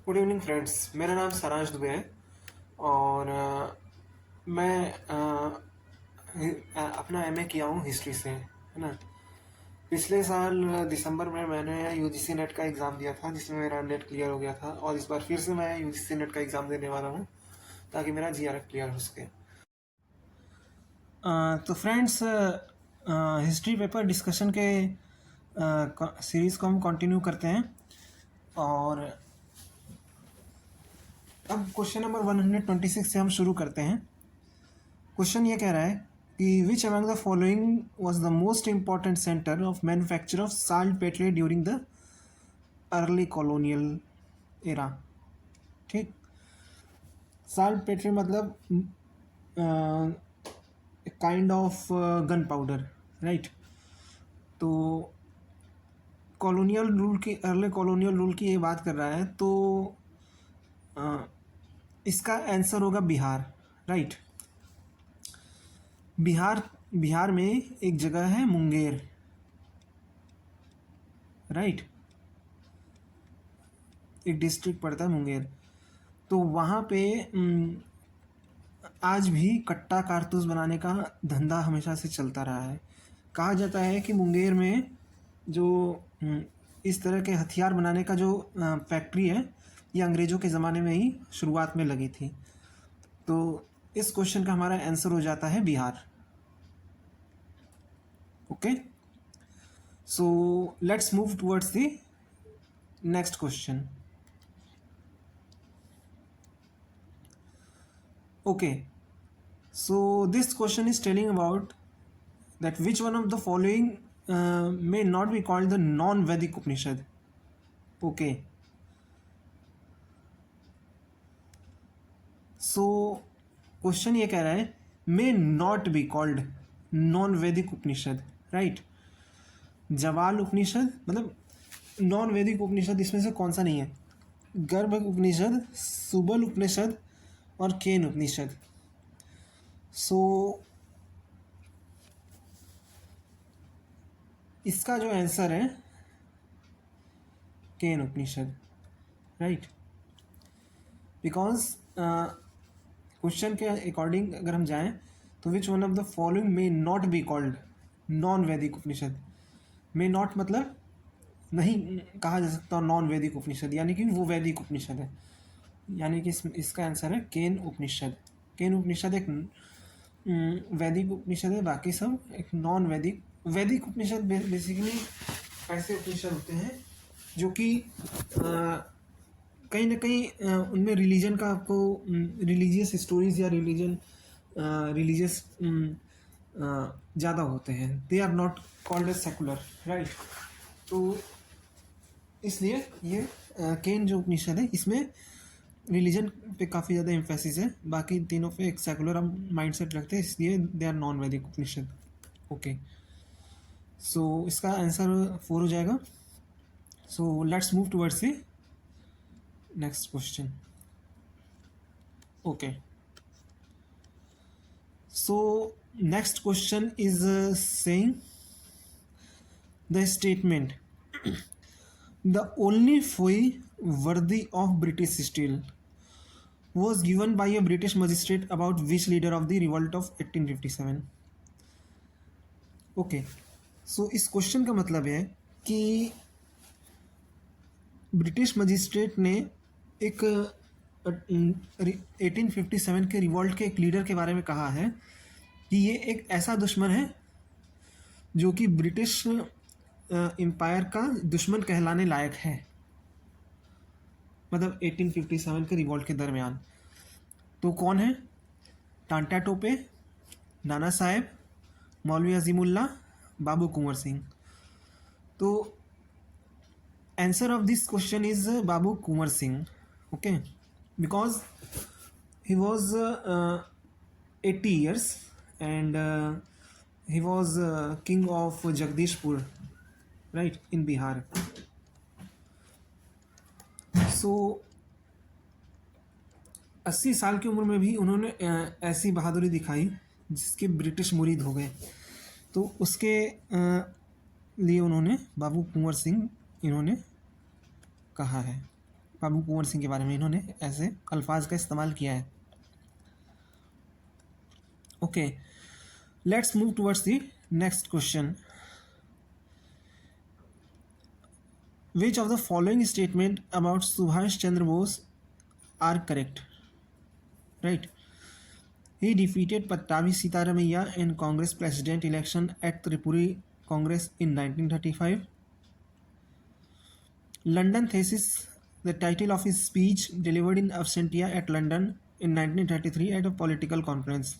Good evening friends. मेरा नाम सारांश दुबे है और मैं अपना एमए किया हूँ हिस्ट्री से, है ना। पिछले साल दिसंबर में मैंने यूजीसी नेट का एग्ज़ाम दिया था जिसमें मेरा नेट क्लियर हो गया था और इस बार फिर से मैं यूजीसी नेट का एग्ज़ाम देने वाला हूँ ताकि मेरा जीआरएफ क्लियर हो सके। तो फ्रेंड्स, हिस्ट्री पेपर डिस्कशन के सीरीज़ को हम कंटिन्यू करते हैं और अब क्वेश्चन नंबर 126 से हम शुरू करते हैं। क्वेश्चन ये कह रहा है कि which among the following was the most important centre of manufacture of salt Petre during the early colonial era. ठीक, साल्ट पेट्रे मतलब kind of gun powder, right. तो कॉलोनियल रूल की, अर्ली कॉलोनियल रूल की ये बात कर रहा है तो इसका आंसर होगा बिहार, राइट। बिहार में एक जगह है मुंगेर, राइट। एक डिस्ट्रिक्ट पड़ता है मुंगेर। तो वहाँ पे आज भी कट्टा कारतूस बनाने का धंधा हमेशा से चलता रहा है। कहा जाता है कि मुंगेर में जो इस तरह के हथियार बनाने का जो फैक्ट्री है ये अंग्रेज़ों के ज़माने में ही शुरुआत में लगी थी। तो इस क्वेश्चन का हमारा आंसर हो जाता है Bihar. Okay, so let's move towards the next question. Okay, so this question is telling about that which one of the following may not be called the non-Vedic Upanishad. Okay, so question ये कह रहा है may not be called non-Vedic Upanishad, right? जवाल उपनिषद मतलब non वैदिक उपनिषद इसमें से कौन सा नहीं है? गर्भ उपनिषद, सुबल उपनिषद और केन उपनिषद। सो इसका जो आंसर है केन उपनिषद, राइट। बिकॉज क्वेश्चन के अकॉर्डिंग अगर हम जाएं तो which one of the following may not be called non वैदिक उपनिषद। मे नॉट मतलब नहीं कहा जा सकता नॉन वैदिक उपनिषद, यानी कि वो वैदिक उपनिषद है, यानी कि इसका आंसर है केन उपनिषद। केन उपनिषद एक वैदिक उपनिषद है, बाकी सब एक नॉन वैदिक। वैदिक उपनिषद बेसिकली ऐसे उपनिषद होते हैं जो कि कहीं ना कहीं उनमें रिलीजन का आपको रिलीजियस स्टोरीज या रिलीजियस ज़्यादा होते हैं। They are not called as secular, right. तो इसलिए ये केन जो उपनिषद है इसमें रिलीजन पे काफ़ी ज़्यादा एम्फेसिस है, बाकी तीनों पे एक सेकुलर हम माइंडसेट रखते हैं, इसलिए दे आर नॉन वैदिक उपनिषद। ओके, सो इसका आंसर 4 हो जाएगा। सो let's move towards the next question. Okay, so next question is saying the statement the only foy worthy of British steel was given by a British magistrate about which leader of the revolt of 1857. Okay, सो इस question का मतलब है कि British magistrate ने एक 1857 के revolt के एक लीडर के बारे में कहा है कि ये एक ऐसा दुश्मन है जो कि ब्रिटिश एम्पायर का दुश्मन कहलाने लायक है, मतलब 1857 के रिवॉल्ट के दरमियान। तो कौन है? टांटा टोपे, नाना साहेब, मौलवी अजीमुल्ला, बाबू कुंवर सिंह। तो answer of this question is Babu Kunwar Singh. Okay, because he was 80 years and he was king of Jagdishpur, right, in Bihar. So 80 साल की उम्र में भी उन्होंने ऐसी बहादुरी दिखाई जिसके ब्रिटिश मुरीद हो गए, तो उसके लिए उन्होंने बाबू कुंवर सिंह इन्होंने कहा है। बाबू कुंवर सिंह के बारे में इन्होंने ऐसे अल्फाज का इस्तेमाल किया है. Okay, let's move towards the next question. Which of the following statement about Subhash Chandra Bose are correct? Right. He defeated Pattabi Sitaramaiya in Congress president election at Tripuri Congress in 1935. London thesis, the title of his speech delivered in absentia at London in 1933 at a political conference.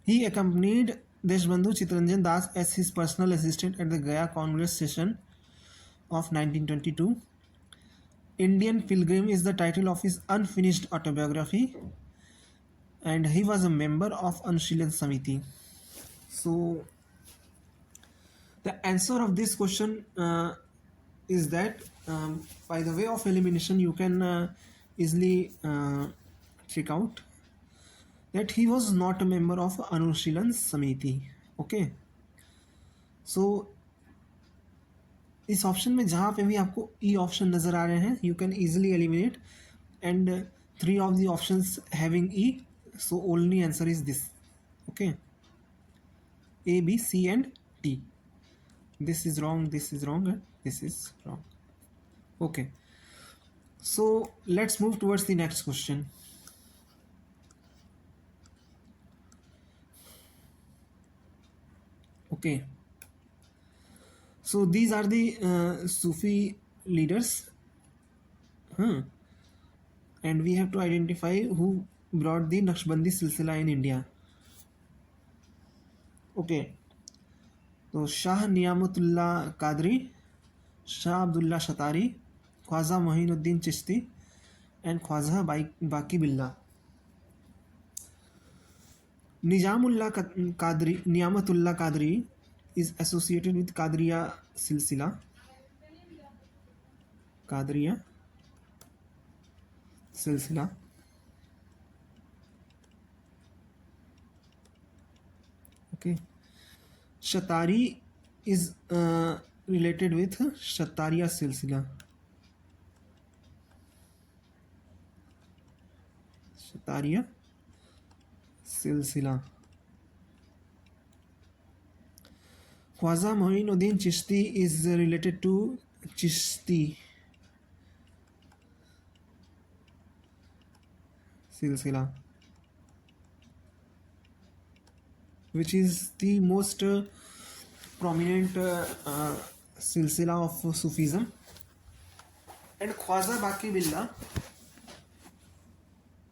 He accompanied Deshbandhu Chittaranjan Das as his personal assistant at the Gaya Congress session of 1922. Indian Pilgrim is the title of his unfinished autobiography, and he was a member of Anushilon Samiti. So the answer of this question is that by the way of elimination you can easily check out that he was not a member of Anushilon Samiti. Okay, so इस option में जहाँ पे भी आपको E option नज़र आ रहे हैं you can easily eliminate, and 3 of the options having E, so only answer is this. Okay, A B C and D. This is wrong, this is wrong and this is wrong. Okay, so let's move towards the next question. Okay, so these are the Sufi leaders, and we have to identify who brought the Naqshbandi silsila in India. Okay, so Shah Niyamatullah Qadri, Shah Abdullah Shatari, Khwaja Mohinuddin Chishti and Khwaja Baqi Billah. Nizamullah Qadri, Niyamatullah Qadri is associated with Qadriya silsila. Qadriya silsila. Okay, Shatari is related with Shatariya silsila. Shatariya silsila. Khwaja Mohinuddin Chishti is related to Chishti silsila, which is the most prominent silsila of Sufism. And Khwaja Baqi Billah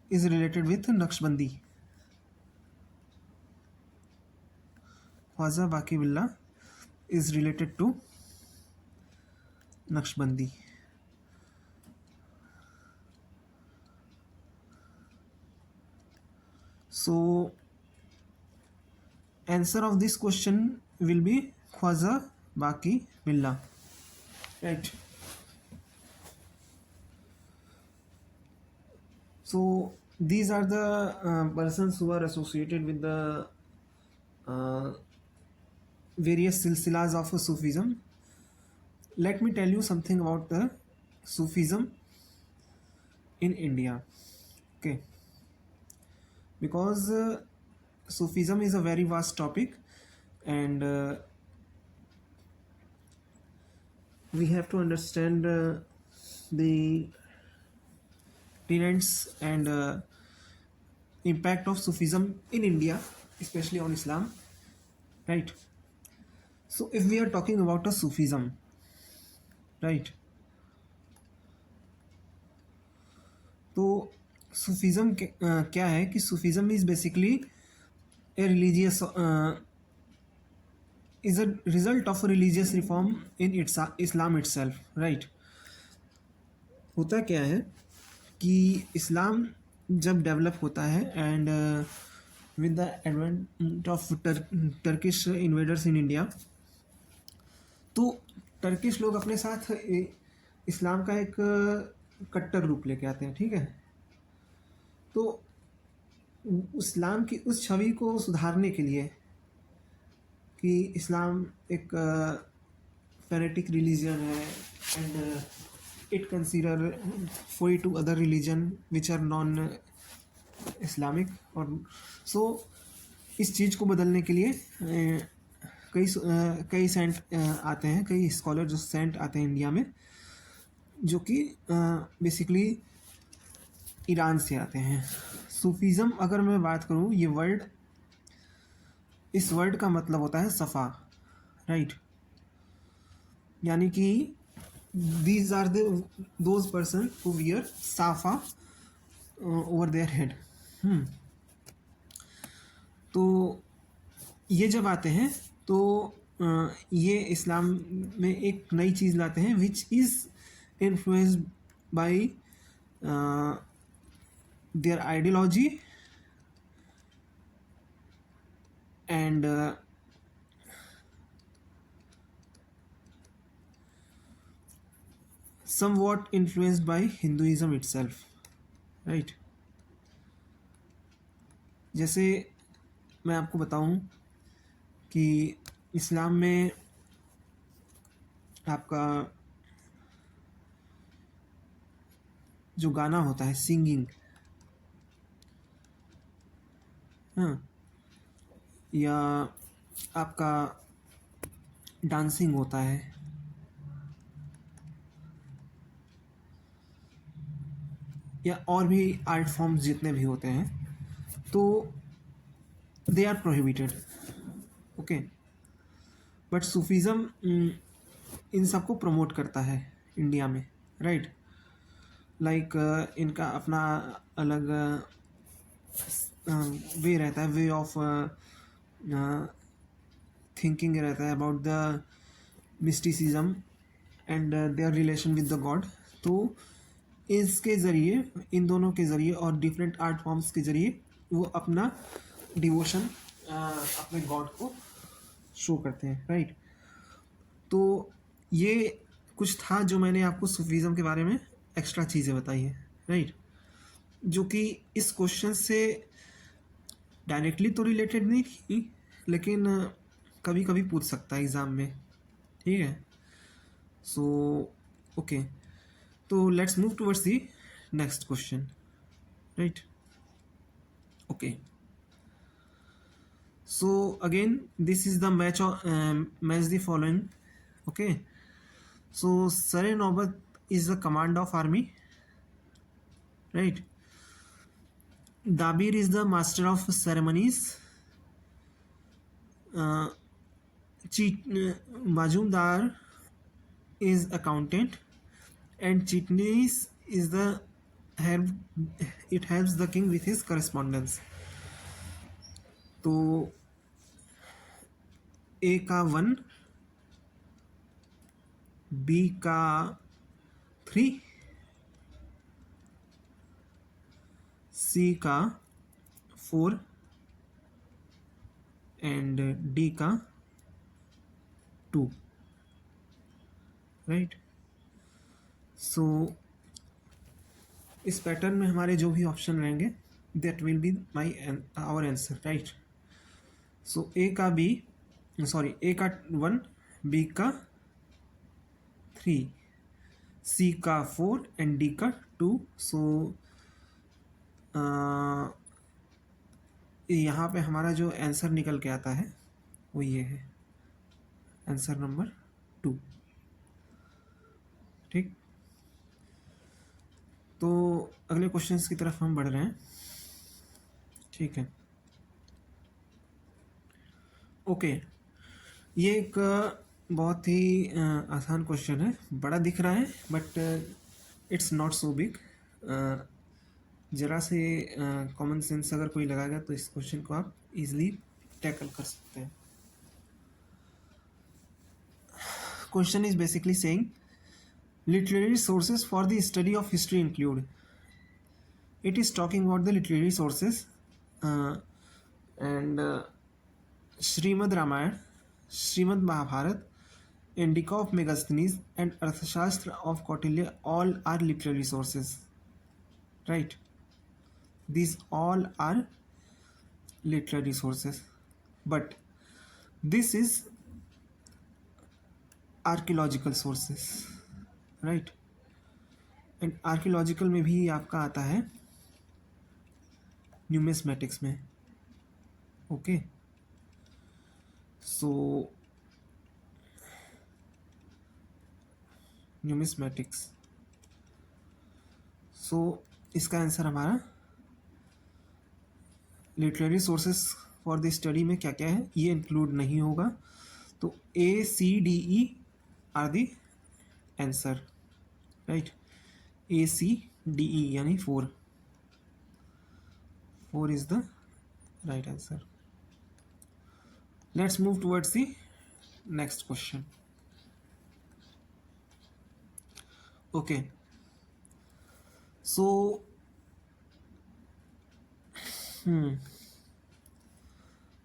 is related with Naqshbandi. Khwaja Baqi Billah is related to Naqshbandi. So answer of this question will be Khwaja Baqi Billah, right? So these are the persons who are associated with the various silsilas of Sufism. Let me tell you something about the Sufism in India. Okay, because Sufism is a very vast topic, and we have to understand the tenets and impact of Sufism in India, especially on Islam, right? So if we are talking about a Sufism, right, तो Sufism क्या है कि Sufism is basically a religious is a result of a religious reform in Islam itself, right? होता क्या है कि इस्लाम जब develop होता है and with the advent of Turkish invaders in India, तो टर्किश लोग अपने साथ इस्लाम का एक कट्टर रूप लेके आते हैं, ठीक है? तो इस्लाम की उस छवि को सुधारने के लिए कि इस्लाम एक फेनेटिक रिलीजन है and it consider 42 other religion which are non Islamic. और सो इस चीज़ को बदलने के लिए कई सेंट आते हैं, कई स्कॉलर जो सेंट आते हैं इंडिया में, जो कि बेसिकली ईरान से आते हैं। सूफीज़म अगर मैं बात करूँ, ये वर्ड, इस वर्ड का मतलब होता है सफ़ा, राइट। यानी कि these are those person who wear safa over their head. तो ये जब आते हैं तो ये इस्लाम में एक नई चीज़ लाते हैं which is influenced by there ideology and somewhat influenced by Hinduism itself, right? जैसे मैं आपको बताऊं कि इस्लाम में आपका जो गाना होता है, सिंगिंग, हाँ, या आपका डांसिंग होता है, या और भी आर्ट फॉर्म्स जितने भी होते हैं, तो they are prohibited, okay. But Sufism इन सबको प्रमोट करता है इंडिया में, राइट। लाइक इनका अपना अलग वे रहता है, वे ऑफ थिंकिंग रहता है about the mysticism and there relation with the God. तो इसके ज़रिए, इन दोनों के ज़रिए और डिफरेंट आर्ट फॉर्म्स के ज़रिए वो अपना डिवोशन अपने गॉड को शो करते हैं, राइट। तो ये कुछ था जो मैंने आपको सूफीज़म के बारे में एक्स्ट्रा चीज़ें बताई हैं, राइट, जो कि इस क्वेश्चन से डायरेक्टली तो रिलेटेड नहीं थी, लेकिन कभी कभी पूछ सकता है एग्ज़ाम में, ठीक है। सो ओके, तो let's move towards the next question, right. Okay, so again this is the match the following, okay। so Sare Naubat is the command of army, right। Dabir is the master of ceremonies, Majumdar is accountant, and Chitnis is the it helps the king with his correspondence। तो ए का 1, B का 3, सी का 4 and D का 2, right. सो इस pattern में हमारे जो भी ऑप्शन रहेंगे that will be our answer, right. So A का 1, बी का 3, सी का 4 एंड डी का 2। सो यहाँ पे हमारा जो आंसर निकल के आता है वो ये है, आंसर नंबर 2, ठीक। तो अगले क्वेश्चंस की तरफ हम बढ़ रहे हैं, ठीक है। ओके, ये एक बहुत ही आसान क्वेश्चन है, बड़ा दिख रहा है but it's not so big. ज़रा से कॉमन सेंस अगर कोई लगाएगा तो इस क्वेश्चन को आप इजीली टैकल कर सकते हैं। Question is basically saying literary sources for the study of history include, it is talking about the literary sources and Srimad Ramayana, Srimad Mahabharat, Indica of Megasthenes and Arthashastra of Kautilya all are literary sources, right। These all are literary sources, but this is archaeological sources, right। And archaeological में भी आपका आता है numismatics में. Okay, सो numismatics. सो इसका answer हमारा literary sources for the study में क्या क्या है ये इंक्लूड नहीं होगा. तो ACDE are the answer, right. ACDE यानी 4 is the right answer. Let's move towards the next question. Okay, so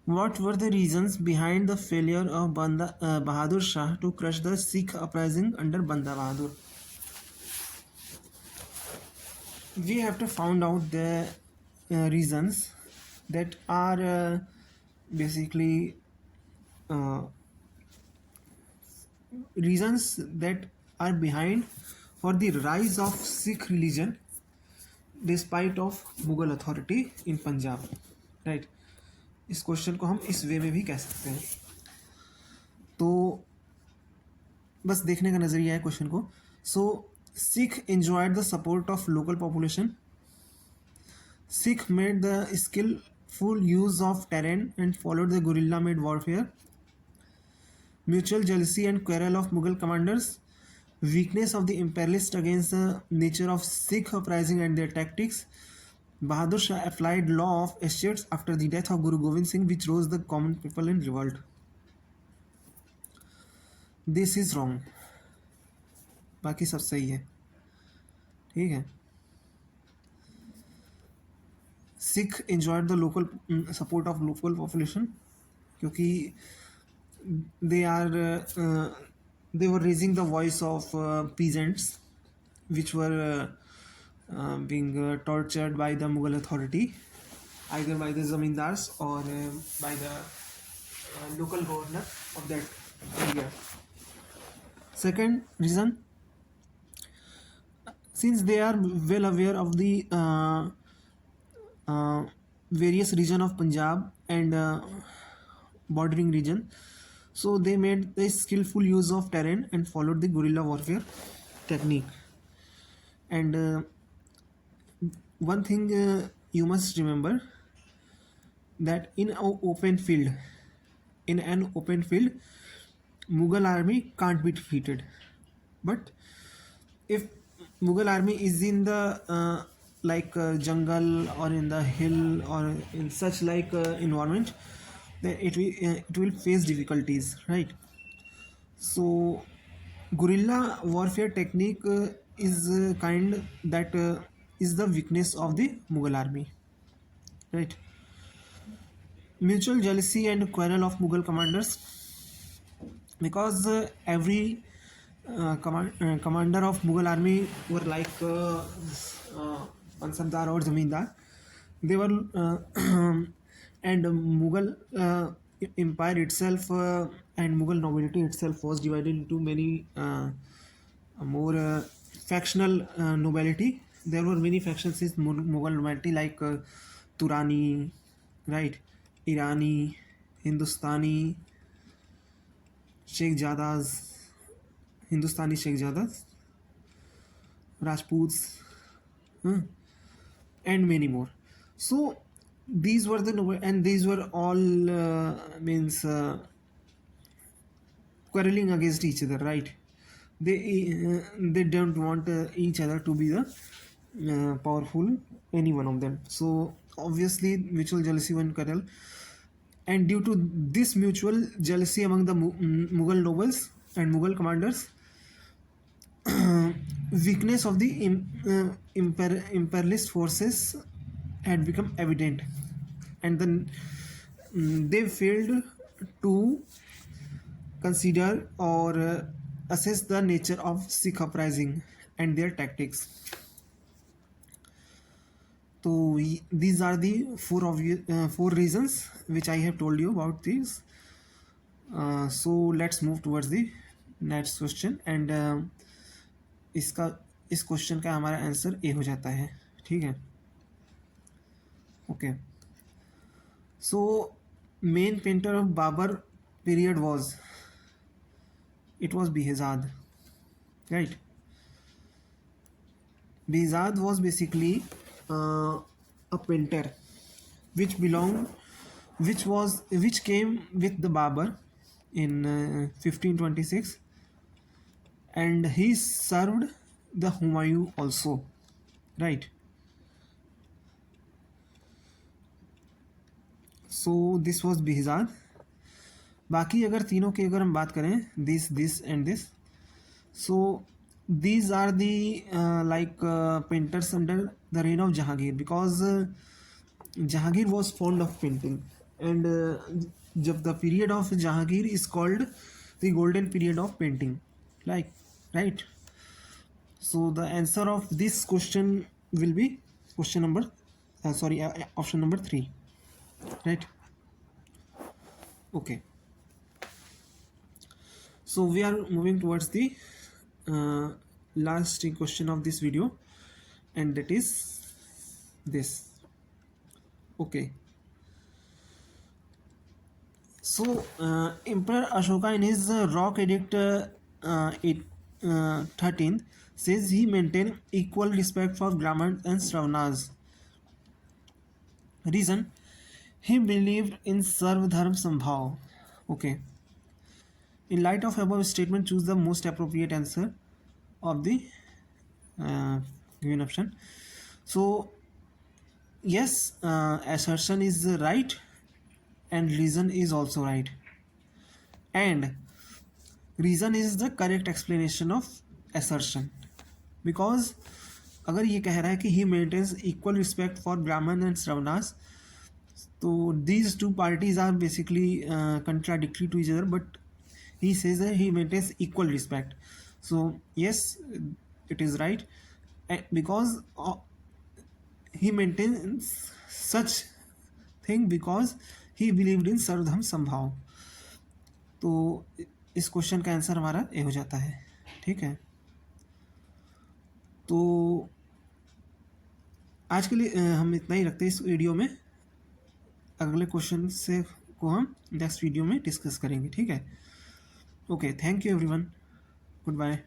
what were the reasons behind the failure of Bahadur Shah to crush the Sikh uprising under Banda Bahadur? We have to find out the reasons that are basically reasons that are behind for the rise of Sikh religion despite of Mughal authority in Punjab, right. इस question को हम इस वे में भी कह सकते हैं. तो बस देखने का नज़रिया है क्वेश्चन को. So Sikh enjoyed the support of local population. Sikh made the skillful use of terrain and followed the guerrilla made warfare. Mutual jealousy and quarrel of Mughal commanders. Weakness of the imperialists against the nature of Sikh uprising and their tactics. Bahadur Shah applied law of estates after the death of Guru Gobind Singh, which rose the common people in revolt. This is wrong. बाकी सब सही है, ठीक है. Sikh enjoyed the local support of local population क्योंकि they were raising the voice of peasants which were being tortured by the Mughal authority, either by the zamindars or by the local governor of that area. Second reason, since they are well aware of the various region of Punjab and bordering region, so they made a skillful use of terrain and followed the guerrilla warfare technique. And one thing you must remember, that in an open field, Mughal army can't be defeated. But if Mughal army is in the jungle or in the hill or in such environment, then it will face difficulties, right. So guerrilla warfare technique is kind that is the weakness of the Mughal army, right. Mutual jealousy and quarrel of Mughal commanders, because every commander of Mughal army were like Mansabdar or Zamindar. They were and Mughal empire itself and Mughal nobility itself was divided into many more factional nobility. There were many factions in Mughal nobility like Turani, right, Irani, Hindustani Sheikh-Jadas, Rajputs, and many more. So these were the noble, and these were all quarreling against each other, right. They don't want each other to be the powerful, any one of them. So obviously mutual jealousy and quarrel, and due to this mutual jealousy among the Mughal nobles and Mughal commanders, weakness of the imperialist forces had become evident, and then they failed to consider or assess the nature of Sikh uprising and their tactics. So these are the four reasons which I have told you about these. So let's move towards the next question, and इस question का हमारा answer A हो जाता है, ठीक है। Okay, so main painter of Babur period was, it was Behzad, right? Behzad was basically a painter which which came with the Babur in 1526, and he served the Humayun also, right? So this was Behzad. बाकी अगर तीनों की अगर हम बात करें, this and this, so these are the painters under the reign of Jahangir, because Jahangir was fond of painting, and the period of Jahangir is called the golden period of painting, like, right? So the answer of this question will be question number option number 3, right? Okay, so we are moving towards the last question of this video, and that is this. Okay, so Emperor Ashoka in his rock edict 13 says he maintained equal respect for Brahmins and Sravanas. Reason: he believed in Sarv Dharm Sambhav. Okay, in light of above statement, choose the most appropriate answer of the given option. So yes, assertion is right and reason is also right, and reason is the correct explanation of assertion, because अगर ये कह रहा है कि he maintains equal respect for Brahman and Sravanas, तो these two parties are basically contradictory to each other, but he says that he maintains equal respect. So yes, it is right, because he maintains such thing because he believed in सर्वधर्म संभाव. तो इस question का answer हमारा ए हो जाता है, ठीक है। तो आज के लिए हम इतना ही रखते हैं इस वीडियो में, अगले क्वेश्चन से को हम नेक्स्ट वीडियो में डिस्कस करेंगे, ठीक है। Okay, thank you everyone, good bye.